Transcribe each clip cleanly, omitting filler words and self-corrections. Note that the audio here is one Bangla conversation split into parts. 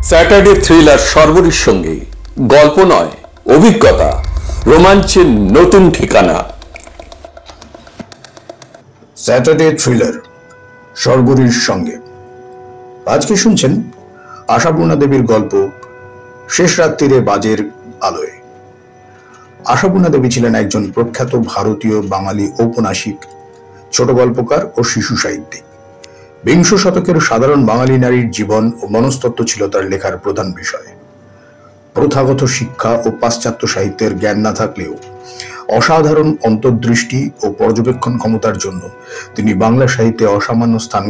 স্যাটারডে থ্রিলার সর্বরীর সঙ্গে গল্প নয়, অভিজ্ঞতা, রোমাঞ্চের নতুন ঠিকানা। স্যাটারডে থ্রিলার সর্বরীর সঙ্গে আজকে শুনছেন আশাপূর্ণা দেবীর গল্প শেষ রাত্রিরে বাজের আলোয়। আশাপূর্ণা দেবী ছিলেন একজন প্রখ্যাত ভারতীয় বাঙালি ঔপন্যাসিক, ছোট গল্পকার ও শিশু সাহিত্যিক। বিংশ শতকের সাধারণ বাঙালি নারীর জীবন ও মনস্তত্ত্ব ছিল তার লেখার প্রধান বিষয়। প্রথাগত শিক্ষা ও পাশ্চাত্য সাহিত্যের জ্ঞান না থাকলেও অসাধারণ অন্তর্দৃষ্টি ও পর্যবেক্ষণ ক্ষমতার জন্য তিনি বাংলা সাহিত্যে অসামান্য স্থান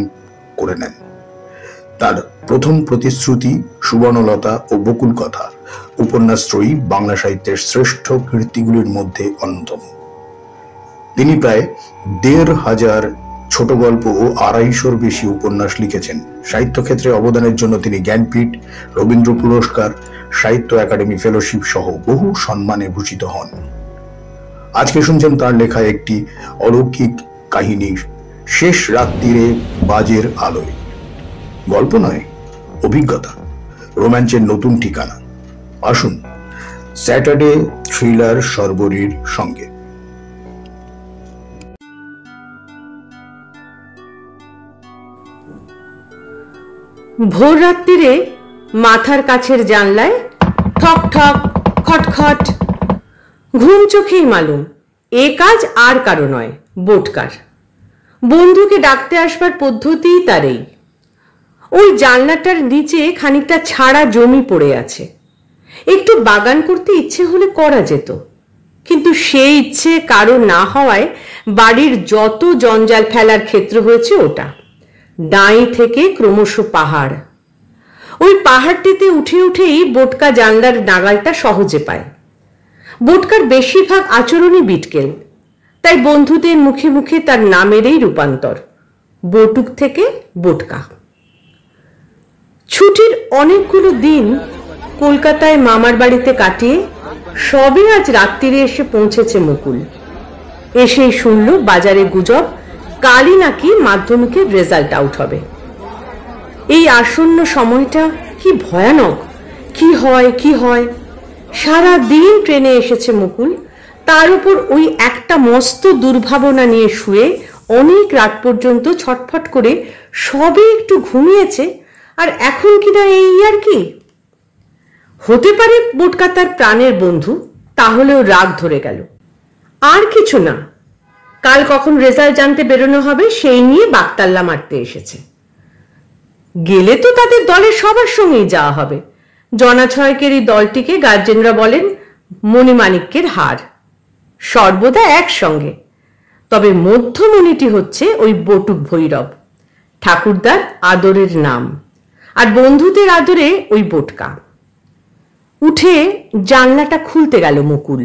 করে নেন। তার প্রথম প্রতিশ্রুতি, সুবর্ণলতা ও বকুল কথা উপন্যাসত্রয়ী বাংলা সাহিত্যের শ্রেষ্ঠ কীর্তিগুলির মধ্যে অন্যতম। তিনি প্রায় ১৫০০ ছোট গল্প ও ২৫০-র বেশি উপন্যাস লিখেছেন। সাহিত্য ক্ষেত্রে অবদানের জন্য তিনি জ্ঞানপীঠ, রবীন্দ্র পুরস্কার, সাহিত্য একাডেমি ফেলোশিপ সহ বহু সম্মানে ভূষিত হন। আজকে শুনছেন তার লেখা একটি অলৌকিক কাহিনী, শেষ রাত্রিরে বাজের আলোয়। গল্প নয়, অভিজ্ঞতা, রোমাঞ্চের নতুন ঠিকানা। আসুন স্যাটারডে থ্রিলার সর্বরীর সঙ্গে। ভোর রাত্রিরে মাথার কাছের জানলায় ঠক ঠক খটখট। ঘুম চোখেই মালুম এ কাজ আর কারো নয়, বোটকার। বন্ধুকে ডাকতে আসবার পদ্ধতিই তার এই। ওই জানলাটার নিচে খানিকটা ছাড়া জমি পড়ে আছে, একটু বাগান করতে ইচ্ছে হলে করা যেত, কিন্তু সেই ইচ্ছে কারো না হওয়ায় বাড়ির যত জঞ্জাল ফেলার ক্ষেত্র হয়েছে ওটা। ডাঁই থেকে ক্রমশ পাহাড়। ওই পাহাড়টিতে উঠে উঠেই বোটকা জানলার নাগালটা সহজে পায়। বোটকার বেশিরভাগ আচরণই বিটকেল, তাই বন্ধুদের মুখে মুখে তার নামেরই রূপান্তর, বটুক থেকে বোটকা। ছুটির অনেকগুলো দিন কলকাতায় মামার বাড়িতে কাটিয়ে সবে আজ রাত্রিরে এসে পৌঁছেছে মুকুল। এসেই শুনল বাজারে গুজব কালই নাকি মাধ্যমিকের রেজাল্ট আউট হবে। এই আসন্ন সময়টা কি ভয়ানক! কি হয় কি হয়! সারা দিন ট্রেনে এসেছে মুকুল, তার উপর ওই একটা মস্ত দুর্ভাবনা নিয়ে শুয়ে অনেক রাত পর্যন্ত ছটফট করে সবে একটু ঘুমিয়েছে, আর এখন কিনা এই আর কি। হতে পারে বোটকা তার প্রাণের বন্ধু, তাহলেও রাগ ধরে গেল। আর কিছু না, কাল কখন রেজাল্ট জানতে বেরোনো হবে সেই নিয়ে বাকতাল্লা মারতে এসেছে। গেলে তো তাদের দলের সবার সঙ্গেই যাওয়া হবে। জনা ছয়েকের এই দলটিকে গার্জেনরা বলেন মণিমাণিক্যের হার, সর্বদা একসঙ্গে। তবে মধ্যমণিটি হচ্ছে ওই বটুক ভৈরব, ঠাকুরদার আদরের নাম, আর বন্ধুদের আদরে ওই বোটকা। উঠে জানলাটা খুলতে গেল মুকুল।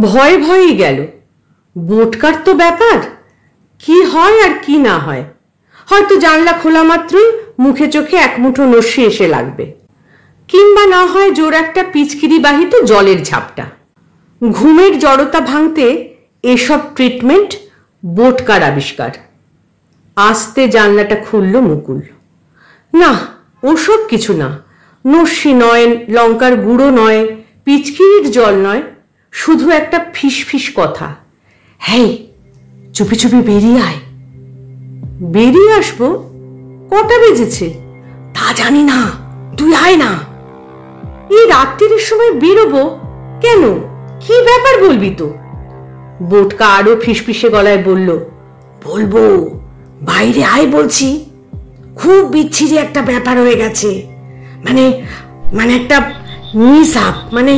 ভয়ে ভয়েই গেল। বোটকার তো ব্যাপার, কি হয় আর কি না হয়। হয়তো জানলা খোলা মাত্রই মুখে চোখে এক মুঠো নস্যি এসে লাগবে, কিংবা না হয় জোর একটা পিচকিরি বাহিত জলের ঝাপটা। ঘুমের জড়তা ভাঙতে এসব ট্রিটমেন্ট বোটকার আবিষ্কার। আস্তে জানলাটা খুলল মুকুল। না, ওসব কিছু না। নস্যি নয়, লঙ্কার গুঁড়ো নয়, পিচকিরির জল নয়, শুধু একটা ফিসফিস কথা, হ্যাঁ চুপি চুপি বেরিয়ে আয়। বেরিয়ে আসবো? কটা বেজেছে? তা জানি না, তুই আয় না। এই রাত্রির সময় বেরোবো কেন? কি ব্যাপার বলবি তো? বোটকা আরো ফিসফিসে গলায় বলল, বলবো, বাইরে আয় বলছি। খুব বিচ্ছিরি একটা ব্যাপার হয়ে গেছে, মানে মানে একটা মিসআপ, মানে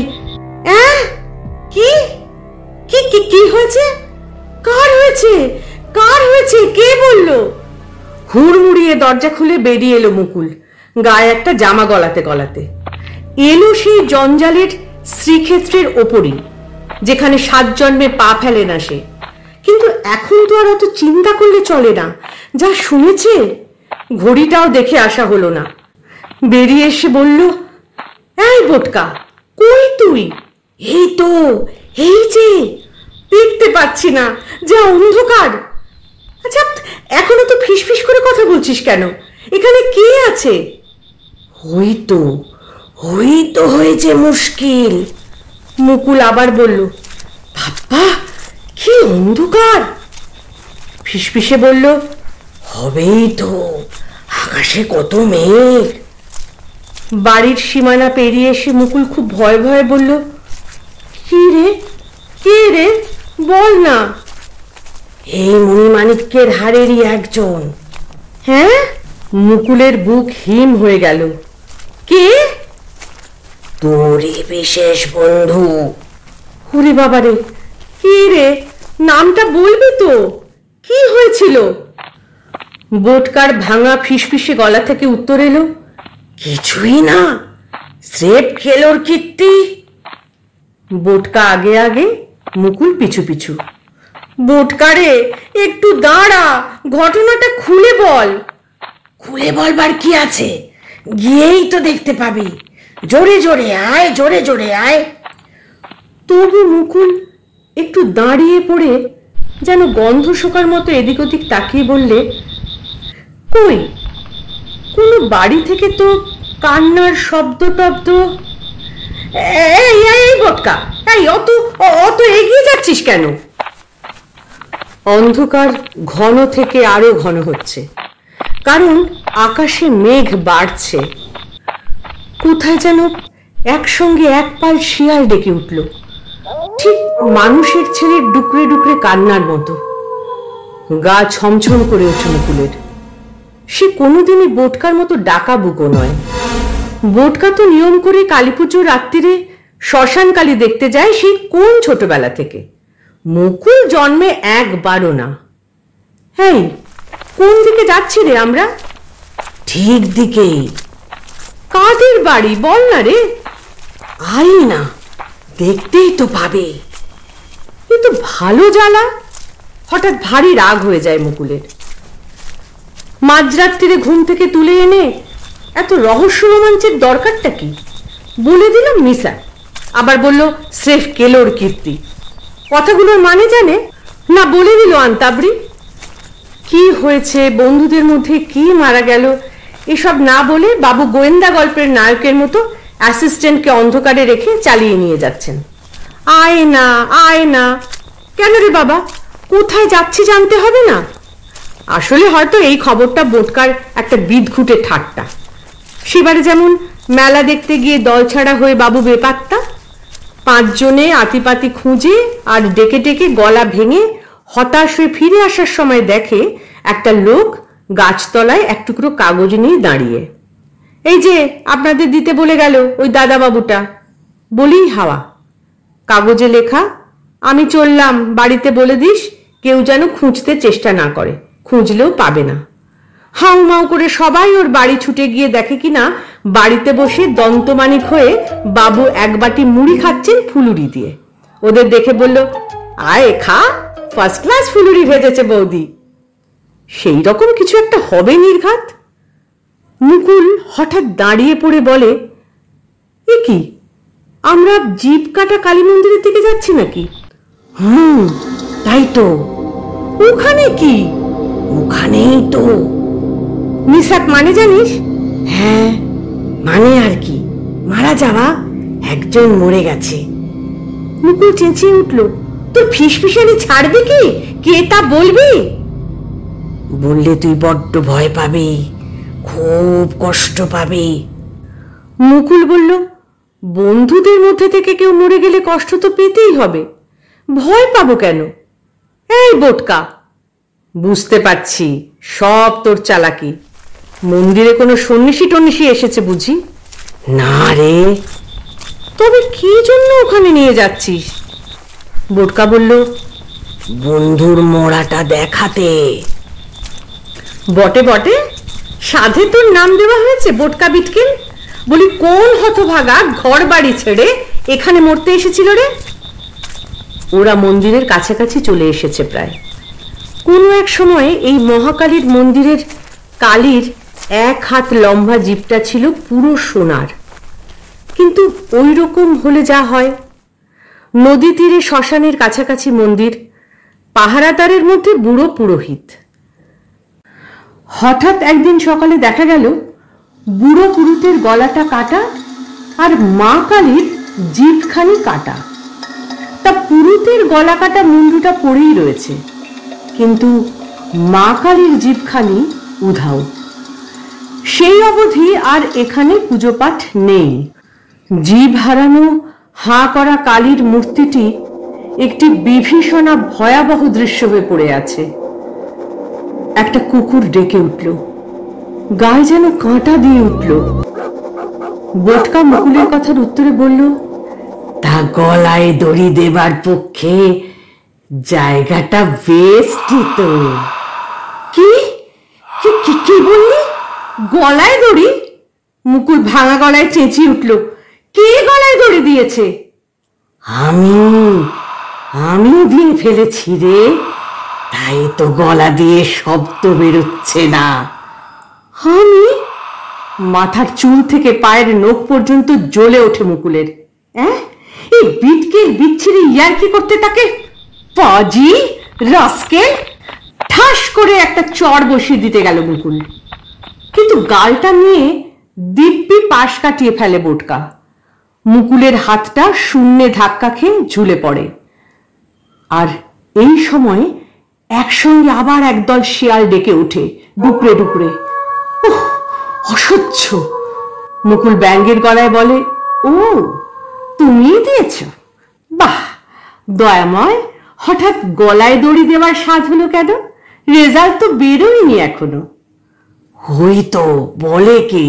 কি কি কি কি হয়েছে? কার হয়েছে? কার হয়েছে? কে বলল? হুড়মুড়িয়ে দরজা খুলে বেরিয়ে এলো মুকুল, গায়ে একটা জামা গলাতে গলাতে। এলো সেই জঞ্জালের শ্রীক্ষেত্রের ওপরই, যেখানে ৭ জন্মে পা ফেলে না সে। কিন্তু এখন তো আর অত চিন্তা করলে চলে না, যা শুনেছে। ঘড়িটাও দেখে আসা হলো না। বেরিয়ে এসে বলল, এই বোটকা, কই তুই? এই তো, এই যে। দেখতে পাচ্ছি না, যা অন্ধকার। আচ্ছা, এখনো তো ফিসফিস করে কথা বলছিস কেন? এখানে কে আছে? ওই তো হয়েছে মুশকিল। মুকুল আবার বলল, বাবা কি অন্ধকার। ফিসফিসে বলল, হবেই তো, আকাশে কত মেঘ। বাড়ির সীমানা পেরিয়ে এসে মুকুল খুব ভয়ে ভয়ে বলল, কে রে বল না। এই মণিমাণিক্যের হারেরই একজন। হ্যাঁ? মুকুলের বুক হিম হয়ে গেল। কে? তোরই বিশেষ বন্ধু। ওরে বাবারে, কে রে? নামটা বলবি তো? কি হয়েছিল? বোটকার ভাঙা ফিসফিসে গলা থেকে উত্তর এলো, কিছুই না, স্রেফ খেলোর কীর্তি। বোটকা আগে আগে, মুকুল পিছু পিছু। বোটকারে একটু দাঁড়া, ঘটনাটা খুলে বল। খুলে বলবার কি আছে, গিয়েই তো দেখতে পাবি। জোরে জোরে আয়, জোরে জোরে আয়। তবু মুকুল একটু দাঁড়িয়ে পড়ে যেন গন্ধ শোকার মতো এদিক ওদিক তাকিয়ে বললে, কই, কোনো বাড়ি থেকে তো কান্নার শব্দ টব্দ। এই বোটকা, এই অত এগিয়ে যাচ্ছিস কেন? অন্ধকার ঘন থেকে আরো ঘন হচ্ছে, কারণ আকাশে মেঘ বাড়ছে। কোথায় যেন একসঙ্গে এক পাল শিয়াল ডেকে উঠল, ঠিক মানুষের ছেলের ডুকরে ডুকরে কান্নার মতো। গা ছমছম করে ওঠে মুকুলের। সে কোনোদিনই বোটকার মতো ডাকা বুকো নয়। বোটকা তো নিয়ম করে কালীপুজোর রাত্রিরে শ্মশান কালী দেখতে যায় সেই কোন ছোটবেলা থেকে। মুকুল জন্মে একবারও না। এই কোন দিকে যাচ্ছি রে আমরা? ঠিক দিকেই। কাদের বাড়ি বল না রে। আই না, দেখতেই তো পাবে। কিন্তু ভালো জ্বালা। হঠাৎ ভারী রাগ হয়ে যায় মুকুলের। মাঝরাত্রিরে ঘুম থেকে তুলে এনে এত রহস্য রোমাঞ্চের দরকারটা কি? বলে দিলাম মিশা, আবার বলল স্রেফ কেলোর কীর্তি। কথাগুলোর মানে জানে না, বলে দিল আন্তাবরি। কি হয়েছে, বন্ধুদের মধ্যে কি মারা গেল, এসব না বলে বাবু গোয়েন্দা গল্পের নায়কের মতো অ্যাসিস্ট্যান্টকে অন্ধকারে রেখে চালিয়ে নিয়ে যাচ্ছেন। আয় না, আয় না। কেন রে বাবা, কোথায় যাচ্ছি জানতে হবে না? আসলে হয়তো এই খবরটা বোটকার একটা বিদঘুটে ঠাট্টা। সেবারে যেমন মেলা দেখতে গিয়ে দল ছাড়া হয়ে বাবু বেপাত্তা, 5 জনে আতিপাতি খুঁজে আর ডেকে ডেকে গলা ভেঙে হতাশ হয়ে ফিরে আসার সময় দেখে একটা লোক গাছতলায় এক টুকরো কাগজ নিয়ে দাঁড়িয়ে। এই যে আপনাদের দিতে বলে গেল ওই দাদা বাবুটা। বলেই হাওয়া। কাগজে লেখা, আমি চললাম, বাড়িতে বলে দিস কেউ যেন খুঁজতে চেষ্টা না করে, খুঁজলেও পাবে না। হাউ মাউ করে সবাই ওর বাড়ি ছুটে গিয়ে দেখে কিনা বাড়িতে বসে দন্তমানিক হয়ে বাবু এক বাটি মুড়ি খাচ্ছেন ফুলুরি দিয়ে। ওদের দেখে বলল, আয় খা, ফার্স্ট ক্লাস ফুলুরি ভেজেছে বৌদি। সেই রকম কিছু একটা হবে নির্ঘাত। মুকুল হঠাৎ দাঁড়িয়ে পড়ে বলে, এ কি, আমরা জিপ কাটা কালী মন্দিরের দিকে যাচ্ছি নাকি? তাই তো। ওখানে কি? ওখানেই তো। মিসাক মানে জানিস? হ্যাঁ, মানে আর কি, মারা যাওয়া একজন মরে গেছে। মুকুল চেঁচিয়ে উঠল, তোর ফিসফিসানি ছাড়বে কি? কে তা বলবি? বললে তুই বড্ড ভয় পাবি, খুব কষ্ট পাবি। মুকুল বলল, বন্ধুদের মধ্যে থেকে কেউ মরে গেলে কষ্ট তো পেতেই হবে, ভয় পাবো কেন? এই বোটকা, বুঝতে পারছি সব তোর চালাকি। মন্দিরে কোনো সন্ন্যাসী টন্যাসী এসেছে বুঝি? না রে। তবে কি জন্য ওখানে নিয়ে যাচ্ছিস? বোটকা বলল, বন্ধুর মরাটা দেখাতে। বটে বটে, সাধে তোর নাম দেওয়া হয়েছে বোটকা বিটকেল। বলি কোন হতভাগা ঘর বাড়ি ছেড়ে এখানে মরতে এসেছিল রে? ওরা মন্দিরের কাছাকাছি চলে এসেছে প্রায়। কোনো এক সময়ে এই মহাকালীর মন্দিরের কালীর 1 হাত লম্বা জিপটা ছিল পুরো সোনার। কিন্তু ওই রকম হলে যা হয়, নদী তীরে শ্মশানের কাছাকাছি মন্দির, পাহারাদারের মধ্যে বুড়ো পুরোহিত। হঠাৎ একদিন সকালে দেখা গেল বুড়ো পুরুতের গলাটা কাটা আর মা কালীর জিভখানি কাটা। তা পুরুতের গলা কাটা মুন্ডুটা পড়েই রয়েছে, কিন্তু মা কালীর জিভখানি উধাও। সেই অবধি আর এখানে পুজো পাঠ নেই। জিভ হারানো হাঁ করা কালীর মূর্তিটি একটি বিভীষণা ভয়াবহ দৃশ্য হয়ে পড়ে আছে। একটা কুকুর ডেকে উঠল, গায়ে যেন কাঁটা দিয়ে উঠল। বোটকা মুকুলের কথার উত্তরে বলল, তা গলায় দড়ি দেবার পক্ষে জায়গাটা বেস্টই তো। কি কি বললি? গলায় দড়ি? মুকুল ভাঙা গলায় চেঁচিয়ে উঠল, কে গলায় দড়ি দিয়েছে? আমি দিয়ে ফেলেছি রে, তাই তো গলা দিয়ে শব্দ বেরোচ্ছে না। আমি? মাথার চুল থেকে পায়ের নখ পর্যন্ত জ্বলে ওঠে মুকুলের। এই বিটকেল বিচ্ছিরি ইয়ার্কি করতে তাকে পাজি রাস্কেল! ঠাস করে একটা চড় বসিয়ে দিতে গেল মুকুল, কিন্তু গালটা নিয়ে দিব্যি পাশ কাটিয়ে ফেলে বোটকা। মুকুলের হাতটা শূন্যে ধাক্কা খেয়ে ঝুলে পড়ে। আর এই সময় একসঙ্গে আবার একদল শিয়াল ডেকে ওঠে ডুকরে ডুকরে। অসহ্য! মুকুল ব্যাঙ্গের গলায় বলে, ও তুমি দিয়েছ? বাহ দয়াময়, হঠাৎ গলায় দড়ি দেওয়ার স্বাদ হলো কেন? রেজাল্ট তো বেরোয়নি এখনো। ওই তো বলে কে,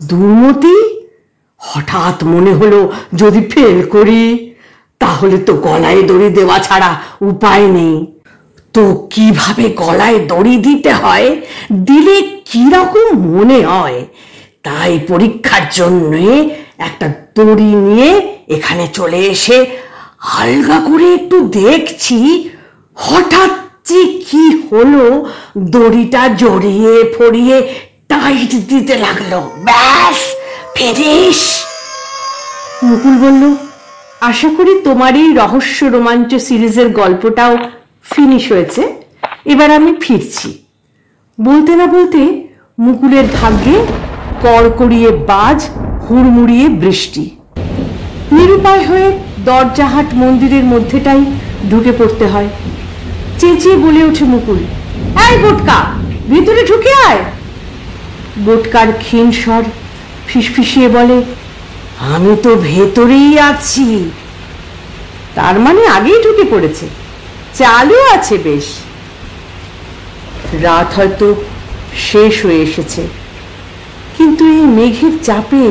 দুর্মতি। হঠাৎ মনে হলো যদি ফেল করি তাহলে তো গলায় দড়ি দেওয়া ছাড়া উপায় নেই। তো কিভাবে গলায় দড়ি দিতে হয়, দিলে কিরকম মনে হয়, তাই পরীক্ষার জন্য একটা দড়ি নিয়ে এখানে চলে এসে আলগা করে একটু দেখছি। হঠাৎ যে কি হলো, দড়িটা জড়িয়ে ফড়িয়ে টাইট দিতে লাগলো, ব্যাস ফিনিশ। মুকুল বলল, আশা করি তোমার এই রহস্য রোমাঞ্চ সিরিজের গল্পটাও ফিনিশ হয়েছে, এবার আমি ফিরছি। বলতে না বলতে মুকুলের ভাগ্যে কড়কড়িয়ে বাজ, হুড়মুড়িয়ে বৃষ্টি। নিরুপায় হয়ে দরজাহাট মন্দিরের মধ্যেটাই ঢুকে পড়তে হয়। চেঁচিয়ে বলে ওঠে মুকুল, এই বোটকা, ভিতরে ঢুকে আয়। বোটকার ক্ষীণ স্বর ফিসফিসিয়ে বলে, আমি তো ভেতরেই আছি। তার মানে আগেই ঢুকে পড়েছে, চালু আছে বেশ। রাত হয়তো শেষ হয়ে এসেছে, কিন্তু এই মেঘের চাপে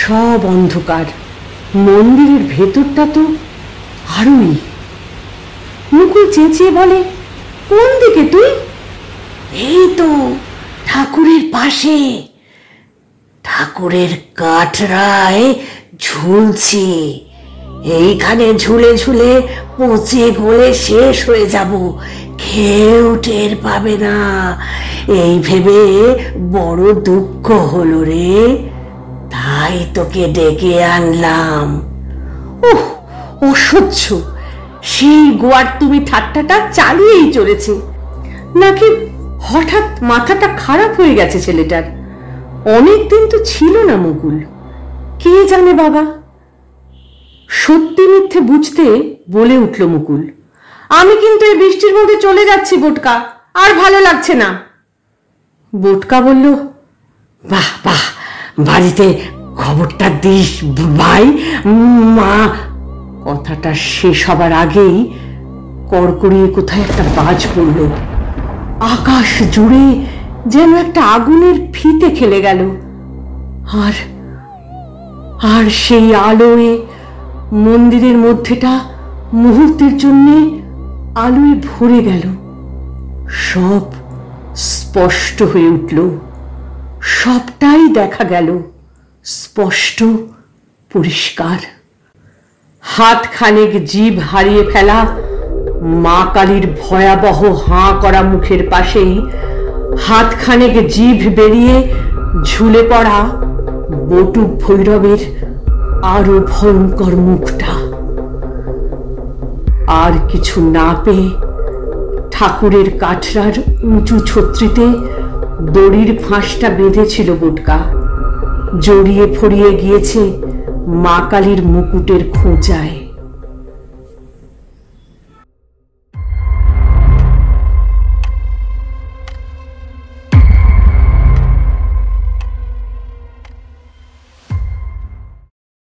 সব অন্ধকার। মন্দিরের ভেতরটা তো আরোই। মুকুল চেঁচিয়ে বলে, কোন দিকে তুই? এই তো ঠাকুরের পাশে, ঠাকুরের কাঠরায় ঝুলছি। এইখানে ঝুলে ঝুলে পচে গলে শেষ হয়ে যাব, কেউ টের পাবে না। এই ভেবে বড় দুঃখ হলো রে, তাই তোকে ডেকে আনলাম। ওহ অসহ্য! সেই গোয়ার তুমি ঠাট্টাটা চালিয়েই চলেছে, নাকি হঠাৎ মাথাটা খারাপ হয়ে গেছে ছেলেটার? অনেকদিন তো ছিল না মুকুল, কে জানে বাবা। সত্যি মিথ্যে বুঝতে বলে উঠল মুকুল, আমি কিন্তু এই বৃষ্টির মধ্যে চলে যাচ্ছি বোটকা, আর ভালো লাগছে না। বোটকা বলল, বাহ বাহ, বাড়িতে খবরটা দিস ভাই। মা। কথাটা শেষ হবার আগেই কড়কড়িয়ে কোথায় একটা বাজ পড়ল। আকাশ জুড়ে যেন একটা আগুনের ফিতে খেলে গেল, আর আর সেই আলোয় মন্দিরের মধ্যেটা মুহূর্তের জন্য আলোয় ভরে গেল। সব স্পষ্ট হয়ে উঠল, সবটাই দেখা গেল স্পষ্ট পরিষ্কার। হাত খানেক জিভ হারিয়ে ফেলা মা কালীর ভয়াবহ হাঁ করা মুখের পাশেই হাত খানেক জিভ বেরিয়ে ঝুলে পড়া বটুক ভৈরবের আরো ভয়ঙ্কর মুখটা। আর কিছু না পেয়ে ঠাকুরের কাঠরার উঁচু ছত্রিতে দড়ির ফাঁসটা বেঁধেছিল বুটকা, জড়িয়ে ফড়িয়ে গিয়েছে মা কালীর মুকুটের খোঁজায়।